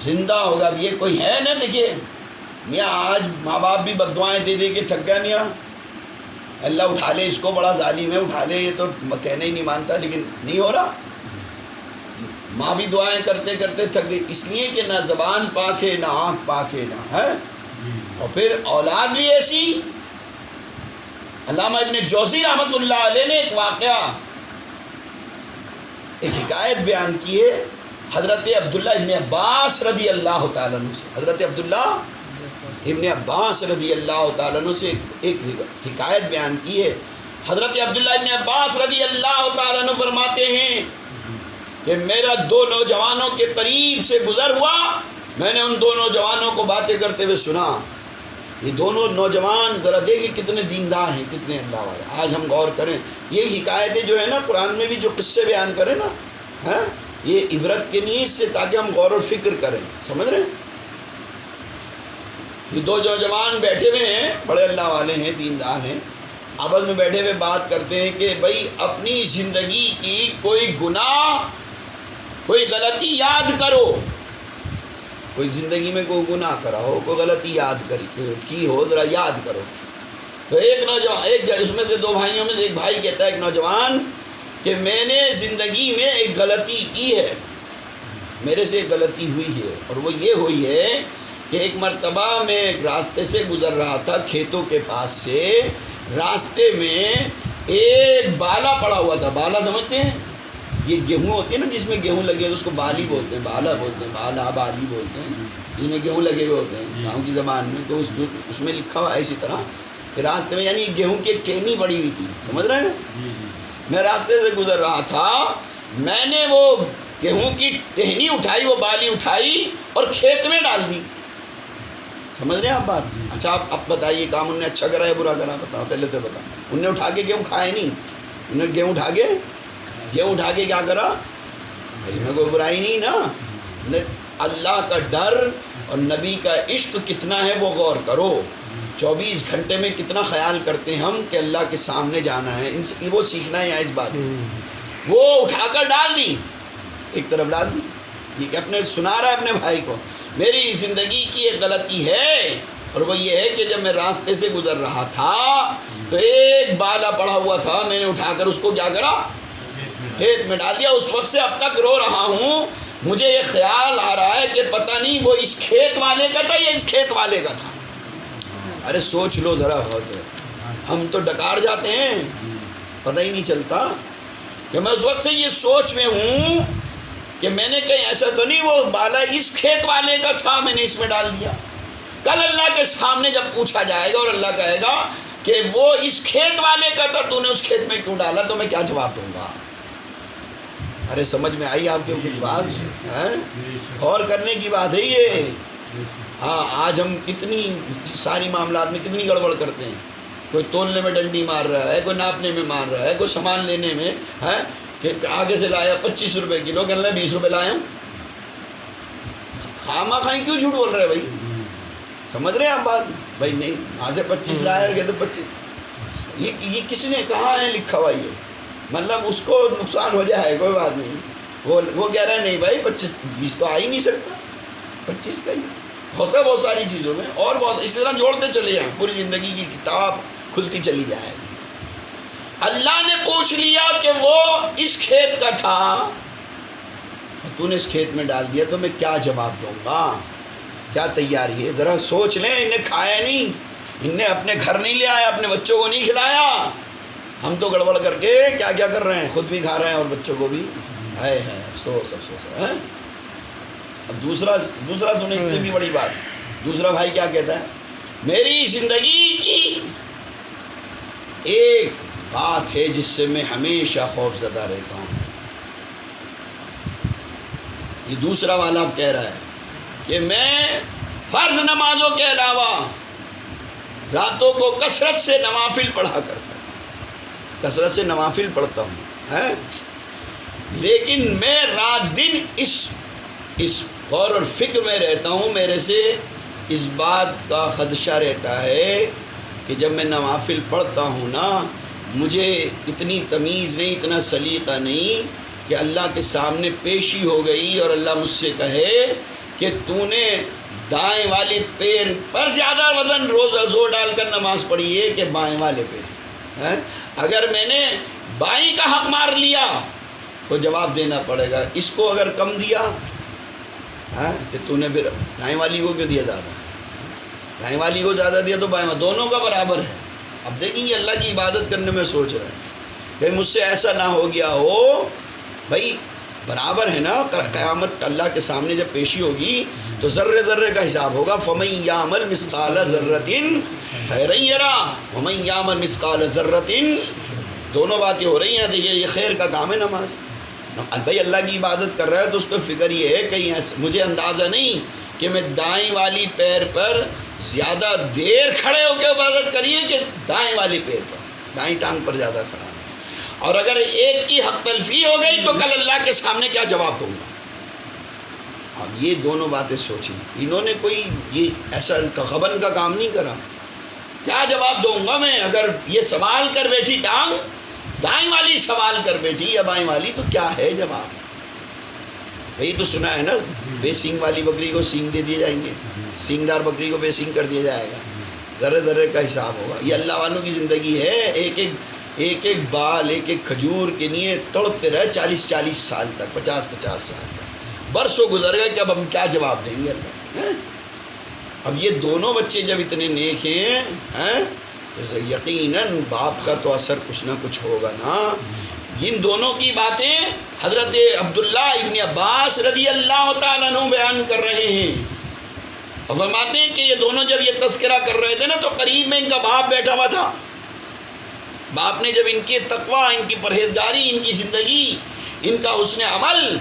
زندہ ہوگا. اب یہ کوئی ہے نا. دیکھیے میاں آج ماں باپ بھی بد دعائیں دے دے کے تھک گئے. میاں اللہ اٹھا لے اس کو، بڑا ظالم ہے، اٹھا لے، یہ تو کہنے ہی نہیں مانتا، لیکن نہیں ہو رہا. ماں بھی دعائیں کرتے کرتے تھک گئی، اس لیے کہ نہ زبان پاک ہے، نہ آنکھ پاک ہے، نہ ہے. اور پھر اولاد بھی ایسی. علامہ ابن جوزی رحمۃ اللہ علیہ نے ایک واقعہ، ایک حکایت بیان کی ہے حضرت عبداللہ ابن عباس رضی اللہ تعالیٰ عنہ سے. حضرت عبداللہ ابن عباس رضی اللہ تعالیٰ عنہ سے ایک حکایت بیان کی ہے. حضرت عبداللہ ابن عباس رضی اللہ تعالیٰ عنہ فرماتے ہیں کہ میرا دو نوجوانوں کے قریب سے گزر ہوا، میں نے ان دو نوجوانوں کو باتیں کرتے ہوئے سنا. یہ دونوں نوجوان ذرا دیکھیں کتنے دیندار ہیں، کتنے اللہ والے. آج ہم غور کریں، یہ حکایتیں جو ہے نا قرآن میں بھی جو قصے بیان کریں نا، یہ عبرت کے نیت سے، تاکہ ہم غور و فکر کریں. سمجھ رہے ہیں؟ یہ دو نوجوان بیٹھے ہوئے ہیں، بڑے اللہ والے ہیں، دیندار ہیں، آپس میں بیٹھے ہوئے بات کرتے ہیں کہ بھائی اپنی زندگی کی کوئی گناہ، کوئی غلطی یاد کرو. کوئی زندگی میں کوئی گناہ کرا ہو، کوئی غلطی یاد کی ہو، ذرا یاد کرو. تو ایک نوجوان، اس میں سے دو بھائیوں میں سے ایک بھائی کہتا ہے ایک نوجوان کہ میں نے زندگی میں ایک غلطی کی ہے، میرے سے ایک غلطی ہوئی ہے، اور وہ یہ ہوئی ہے کہ ایک مرتبہ میں ایک راستے سے گزر رہا تھا، کھیتوں کے پاس سے. راستے میں ایک بالا پڑا ہوا تھا. بالا سمجھتے ہیں؟ یہ گیہوں ہوتی ہے نا، جس میں گیہوں لگے ہوئے اس کو بالی بولتے ہیں، بالا بولتے ہیں، بالا بالی بولتے ہیں، جس میں گیہوں لگے ہوئے ہوتے ہیں گاؤں کی زبان میں. تو اس میں لکھا ہوا ہے اسی طرح کہ راستے میں، یعنی گیہوں کی ایک ٹہنی پڑی ہوئی تھی. سمجھ رہے ہیں؟ میں راستے سے گزر رہا تھا، میں نے وہ گیہوں کی ٹہنی اٹھائی، وہ بالی اٹھائی اور کھیت میں ڈال دی. سمجھ رہے ہیں آپ بات؟ اچھا اب بتائیے کام انہوں نے اچھا کرا ہے برا کرا؟ بتاؤ، پہلے تو بتاؤ. انہوں نے اٹھا کے گیہوں کھائے نہیں، انہوں نے گیہوں اٹھا کے کیا کرا؟ بھائی میں کوئی برائی نہیں نا. اللہ کا ڈر اور نبی کا عشق کتنا ہے وہ غور کرو. 24 گھنٹے میں کتنا خیال کرتے ہیں ہم کہ اللہ کے سامنے جانا ہے، وہ سیکھنا ہے یہاں اس بات. وہ اٹھا کر ڈال دی، ایک طرف ڈال دی. یہ اپنے سنا رہا ہے اپنے بھائی کو، میری زندگی کی ایک غلطی ہے، اور وہ یہ ہے کہ جب میں راستے سے گزر رہا تھا تو ایک بالا پڑا ہوا تھا، میں نے اٹھا کر اس کو کیا کرا؟ کھیت میں ڈال دیا. اس وقت سے اب تک رو رہا ہوں. مجھے یہ خیال آ رہا ہے کہ پتہ نہیں وہ اس کھیت والے کا تھا یا اس کھیت والے کا تھا. ارے سوچ لو ذرا، ہم تو ڈکار جاتے ہیں، پتہ ہی نہیں چلتا. کہ میں اس وقت سے یہ سوچ میں ہوں کہ میں نے کہیں ایسا تو نہیں وہ بالا اس کھیت والے کا تھا، میں نے اس میں ڈال دیا. کل اللہ کے سامنے جب پوچھا جائے گا اور اللہ کہے گا کہ وہ اس کھیت والے کا تھا، تو نے اس کھیت میں کیوں ڈالا، تو میں کیا جواب دوں گا؟ ارے سمجھ میں آئی آپ کی بات؟ غور کرنے کی بات ہے یہ. ہاں آج ہم کتنی ساری معاملات میں کتنی گڑبڑ کرتے ہیں. کوئی تولنے میں ڈنڈی مار رہا ہے، کوئی ناپنے میں مار رہا ہے، کوئی سامان لینے میں ہے کہ آگے سے لایا 25 روپے کلو، کہنے لگا 20 روپے لایا ہوں. خامہ خواہ کیوں جھوٹ بول رہے بھائی؟ سمجھ رہے ہیں آپ بات؟ بھائی نہیں، وہاں سے 25 لایا کہ تو 25. یہ کس نے کہا ہے لکھا ہوا؟ یہ مطلب اس کو نقصان ہو جائے، کوئی بات نہیں. وہ کہہ رہا ہے نہیں بھائی 25-20 تو آ ہی نہیں سکتا، 25 کا ہی ہوتا ہے بہت ساری چیزوں میں. اور بہت اسی طرح جوڑتے چلے جائیں، پوری زندگی کی کتاب کھلتی چلی جائے گی. اللہ نے پوچھ لیا کہ وہ اس کھیت کا تھا، تو نے اس کھیت میں ڈال دیا، تو میں کیا جواب دوں گا؟ کیا تیاری ہے؟ ذرا سوچ لیں. انہیں کھایا نہیں، انہیں اپنے گھر نہیں لے آیا، اپنے بچوں کو نہیں کھلایا. ہم تو گڑبڑ کر کے کیا کیا کر رہے ہیں، خود بھی کھا رہے ہیں اور بچوں کو بھی. ہے افسوس ہے. اب دوسرا سنیں اس سے بھی بڑی بات. دوسرا بھائی کیا کہتا ہے؟ میری زندگی کی ایک بات ہے جس سے میں ہمیشہ خوف زدہ رہتا ہوں. یہ دوسرا والا اب کہہ رہا ہے کہ میں فرض نمازوں کے علاوہ راتوں کو کثرت سے نوافل پڑھا کرتا ہوں، کثرت سے نوافل پڑھتا ہوں، لیکن میں رات دن اس غور اور فکر میں رہتا ہوں. میرے سے اس بات کا خدشہ رہتا ہے کہ جب میں نوافل پڑھتا ہوں نا، مجھے اتنی تمیز نہیں، اتنا سلیقہ نہیں کہ اللہ کے سامنے پیشی ہو گئی اور اللہ مجھ سے کہے کہ تو نے دائیں والی پیر پر زیادہ وزن روز زور ڈال کر نماز پڑھی ہے کہ بائیں والے پہ؟ اگر میں نے بائیں کا حق مار لیا تو جواب دینا پڑے گا، اس کو اگر کم دیا کہ تو نے پھر دائیں والی کو کیوں دیا زیادہ؟ دائیں والی کو زیادہ دیا تو بائیں، دونوں کا برابر ہے۔ اب دیکھیں یہ اللہ کی عبادت کرنے میں سوچ رہے ہیں کہ مجھ سے ایسا نہ ہو گیا ہو، بھائی برابر ہے نا، قیامت اللہ کے سامنے جب پیشی ہوگی تو ذرے ذرے کا حساب ہوگا۔ فَمَن يَعْمَلْ مِثْقَالَ ذَرَّةٍ خَيْرًا يَرَهُ وَمَن يَعْمَلْ مِثْقَالَ ذَرَّةٍ، دونوں باتیں ہو رہی ہیں۔ دیکھیے یہ خیر کا کام ہے نماز، بھائی اللہ کی عبادت کر رہا ہے تو اس کو فکر یہ ہے کہیں ایسا مجھے اندازہ نہیں کہ میں دائیں والی پیر پر زیادہ دیر کھڑے ہو کے عبادت کریے کہ دائیں والی پیر پر، دائیں ٹانگ پر زیادہ کھڑا، اور اگر ایک کی حق تلفی ہو گئی تو کل اللہ کے سامنے کیا جواب دوں گا؟ اب یہ دونوں باتیں سوچیں، انہوں نے کوئی یہ ایسا غبن کا کام نہیں کرا، کیا جواب دوں گا میں؟ اگر یہ سوال کر بیٹھی ٹانگ، دائیں والی سوال کر بیٹھی یا بائیں والی، تو کیا ہے جواب؟ بھئی تو سنا ہے نا بے سینگ والی بکری کو سینگ دے دیے جائیں گے، سینگ دار بکری کو بے سینگ کر دیا جائے گا، ذرے ذرے کا حساب ہوگا۔ یہ اللہ والوں کی زندگی ہے، ایک ایک بال، ایک ایک کھجور کے لیے تڑپتے رہے 40 سال تک، 50 سال تک، برسوں گزر گئے کہ اب ہم کیا جواب دیں گے اللہ؟ اب یہ دونوں بچے جب اتنے نیک ہیں تو یقیناً باپ کا تو اثر کچھ نہ کچھ ہوگا نا۔ ان دونوں کی باتیں حضرت عبداللہ ابن عباس رضی اللہ تعالیٰ عنہ بیان کر رہے ہیں، اور فرماتے ہیں کہ یہ دونوں جب یہ تذکرہ کر رہے تھے نا تو قریب میں ان کا باپ بیٹھا ہوا تھا۔ باپ نے جب ان کی تقوی، ان کی پرہیزگاری، ان کی زندگی، ان کا حسن عمل،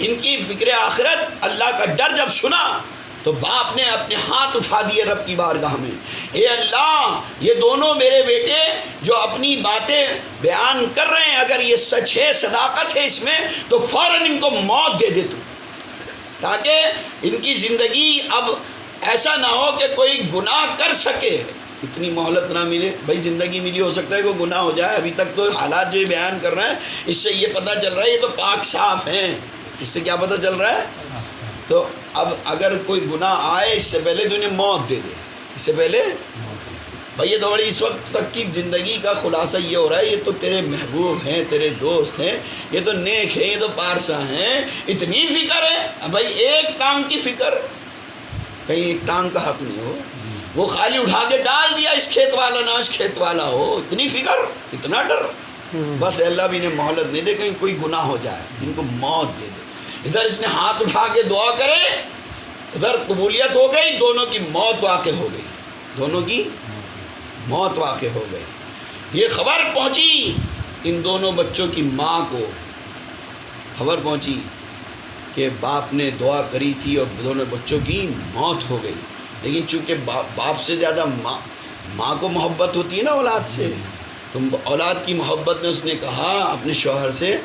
ان کی فکر آخرت، اللہ کا ڈر جب سنا تو باپ نے اپنے ہاتھ اٹھا دیے رب کی بارگاہ میں، اے اللہ یہ دونوں میرے بیٹے جو اپنی باتیں بیان کر رہے ہیں، اگر یہ سچ ہے، صداقت ہے اس میں، تو فوراً ان کو موت دے دے تو، تاکہ ان کی زندگی اب ایسا نہ ہو کہ کوئی گناہ کر سکے، اتنی مہلت نہ ملے۔ بھائی زندگی ملی، ہو سکتا ہے کوئی گناہ ہو جائے، ابھی تک تو حالات جو یہ بیان کر رہے ہیں اس سے یہ پتہ چل رہا ہے یہ تو پاک صاف ہیں، اس سے کیا پتہ چل رہا ہے؟ تو اب اگر کوئی گناہ آئے اس سے پہلے تو انہیں موت دے دے، اس سے پہلے بھائی یہ تو بڑی اس وقت تک کی زندگی کا خلاصہ یہ ہو رہا ہے، یہ تو تیرے محبوب ہیں، تیرے دوست ہیں، یہ تو نیک ہیں، یہ تو پارسا ہیں، اتنی فکر ہے بھائی ایک ٹانگ کی فکر، کہیں ایک ٹانگ کا حق نہیں ہو، وہ خالی اٹھا کے ڈال دیا اس کھیت والا نہ اس کھیت والا ہو، اتنی فکر، اتنا ڈر، بس اللہ بھی نے مہلت نہیں دے کہیں کوئی گناہ ہو جائے، ان کو موت دے دے۔ ادھر اس نے ہاتھ اٹھا کے دعا کرے، ادھر قبولیت ہو گئی، دونوں کی موت واقع ہو گئی، دونوں کی موت واقع ہو گئی۔ یہ خبر پہنچی ان دونوں بچوں کی ماں کو، خبر پہنچی کہ باپ نے دعا کری تھی اور دونوں بچوں کی موت ہو گئی، لیکن چونکہ باپ سے زیادہ ماں کو محبت ہوتی ہے نا اولاد سے، تو اولاد کی محبت میں اس نے کہا اپنے شوہر سے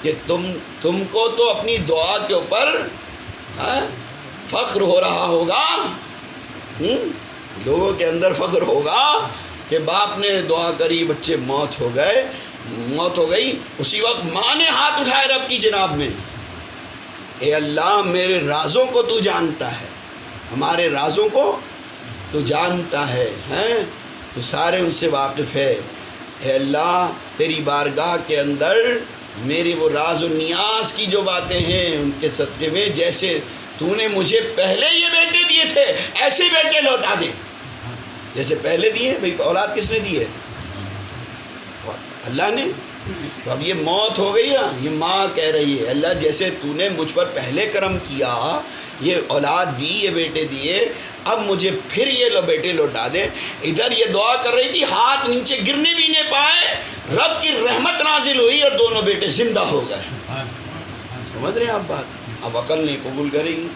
کہ تم کو تو اپنی دعا کے اوپر فخر ہو رہا ہوگا، لوگوں کے اندر فخر ہوگا کہ باپ نے دعا کری، بچے موت ہو گئی۔ اسی وقت ماں نے ہاتھ اٹھائے رب کی جناب میں، اے اللہ میرے رازوں کو تو جانتا ہے، ہمارے رازوں کو تو جانتا ہے، تو سارے ان سے واقف ہے، اے اللہ تیری بارگاہ کے اندر میری وہ راز و نیاز کی جو باتیں ہیں ان کے صدقے میں، جیسے تو نے مجھے پہلے یہ بیٹے دیے تھے ایسے بیٹے لوٹا دے، جیسے پہلے دیے۔ بھائی اولاد کس نے دی ہے؟ اللہ نے۔ تو اب یہ موت ہو گئی نا، یہ ماں کہہ رہی ہے اللہ جیسے تو نے مجھ پر پہلے کرم کیا، یہ اولاد دی، یہ بیٹے دیے، اب مجھے پھر یہ بیٹے لوٹا دے۔ ادھر یہ دعا کر رہی تھی، ہاتھ نیچے گرنے بھی نہیں پائے، رب کی رحمت نازل ہوئی اور دونوں بیٹے زندہ ہو گئے۔ سمجھ رہے ہیں آپ بات؟ اب عقل نہیں قبول کرے گی،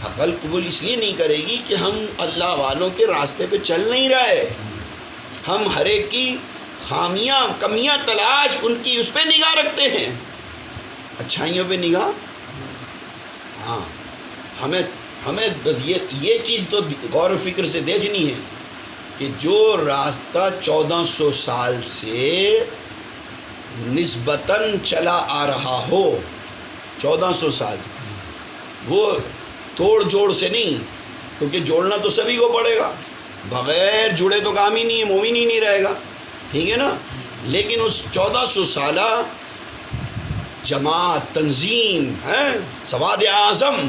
عقل قبول اس لیے نہیں کرے گی کہ ہم اللہ والوں کے راستے پہ چل نہیں رہے، ہم ہر ایک کی خامیاں کمیاں تلاش ان کی اس پہ نگاہ رکھتے ہیں، اچھائیوں پہ نگاہ۔ ہاں ہمیں بس یہ چیز تو غور و فکر سے دیکھنی ہے کہ جو راستہ 1400 سال سے نسبتاً چلا آ رہا ہو، 1400 سال وہ توڑ جوڑ سے نہیں، کیونکہ جوڑنا تو سبھی کو پڑے گا، بغیر جڑے تو کام ہی نہیں ہے، مومن ہی نہیں رہے گا، ٹھیک ہے نا. لیکن اس 1400 سالہ جماعت تنظیم ہے سواد اعظم،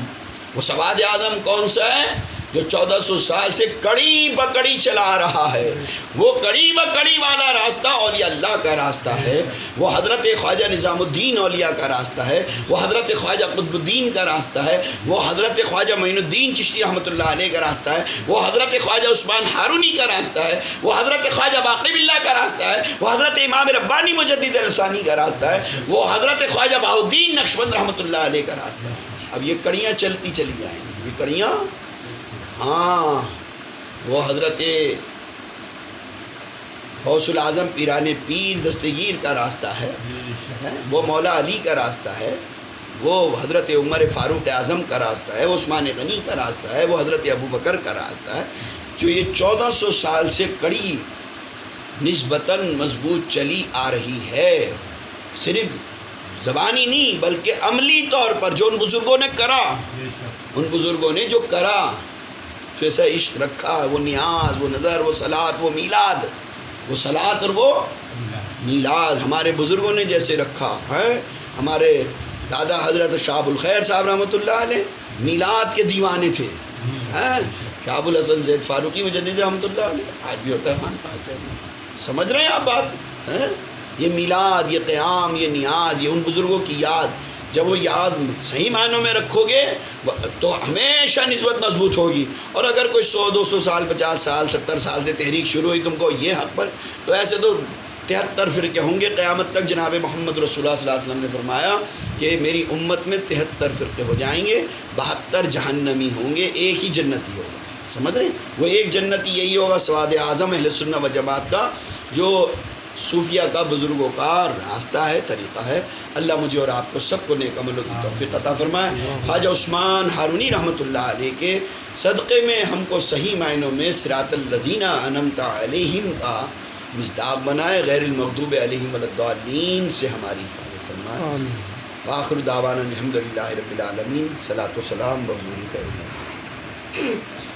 وہ سواد اعظم کون سا ہے؟ جو 1400 سال سے کڑی بکڑی چلا رہا ہے. وہ کڑی بکڑی والا راستہ اولیاء اللہ کا راستہ ہے، وہ حضرت خواجہ نظام الدین اولیاء کا راستہ ہے، وہ حضرت خواجہ قطب الدین کا راستہ ہے، وہ حضرت خواجہ معین الدین چشتی رحمۃ اللہ علیہ کا راستہ ہے، وہ حضرت خواجہ عثمان ہارونی کا راستہ ہے، وہ حضرت خواجہ باقر باللہ کا راستہ ہے، وہ حضرت امام ربانی مجدد الثانی کا راستہ ہے، وہ حضرت خواجہ بہاؤالدین نقشبند رحمۃ اللہ علیہ کا راستہ ہے. اب یہ کڑیاں چلتی چلی جائیں گی، یہ کڑیاں. ہاں وہ حضرت غوث العظم پیران پیر دستگیر کا راستہ ہے، وہ مولا علی کا راستہ ہے، وہ حضرت عمر فاروق اعظم کا راستہ ہے، وہ عثمان غنی کا راستہ ہے، وہ حضرت ابو بکر کا راستہ ہے. جو یہ 1400 سال سے کڑی نسبتاً مضبوط چلی آ رہی ہے، صرف زبانی نہیں بلکہ عملی طور پر جو ان بزرگوں نے کرا، ان بزرگوں نے جو کرا، جو ایسا عشق رکھا، وہ نیاز، وہ نظر، وہ صلات، وہ میلاد، وہ صلات اور وہ میلاد ہمارے بزرگوں نے جیسے رکھا ہے. ہمارے دادا حضرت شاہ ابو الخیر صاحب رحمۃ اللہ علیہ میلاد کے دیوانے تھے. شاہ ابو الحسن زید فاروقی مجدد رحمۃ اللہ علیہ آج بھی ہوتا ہے خان پاک. سمجھ رہے ہیں آپ بات؟ یہ میلاد، یہ قیام، یہ نیاز، یہ ان بزرگوں کی یاد، جب وہ یاد صحیح معنوں میں رکھو گے تو ہمیشہ نسبت مضبوط ہوگی. اور اگر کوئی 100 200 سال 50 سال 70 سال سے تحریک شروع ہوئی تم کو یہ حق پر، تو ایسے تو 73 فرقے ہوں گے قیامت تک. جناب محمد رسول اللہ صلی اللہ علیہ وسلم نے فرمایا کہ میری امت میں 73 فرقے ہو جائیں گے، 72 جہنمی ہوں گے، ایک ہی جنتی ہوگا. سمجھ رہے ہیں؟ وہ ایک جنتی یہی ہوگا سواد اعظم اہل سنت و جماعت کا، جو صوفیہ کا بزرگوں کا راستہ ہے، طریقہ ہے. اللہ مجھے اور آپ کو سب کو نیک عملوں کی توفیق عطا فرمائے. خواجہ عثمان ہارونی رحمۃ اللہ علیہ کے صدقے میں ہم کو صحیح معنوں میں صراط الذین انعمت علیہم کا مصداق بنائے، غیر المغضوب علیہم ولا الضالین سے ہماری حفاظت فرمائے. وآخر دعوانا الحمد للہ رب العالمین. صلاۃ و سلام بحضور خیر.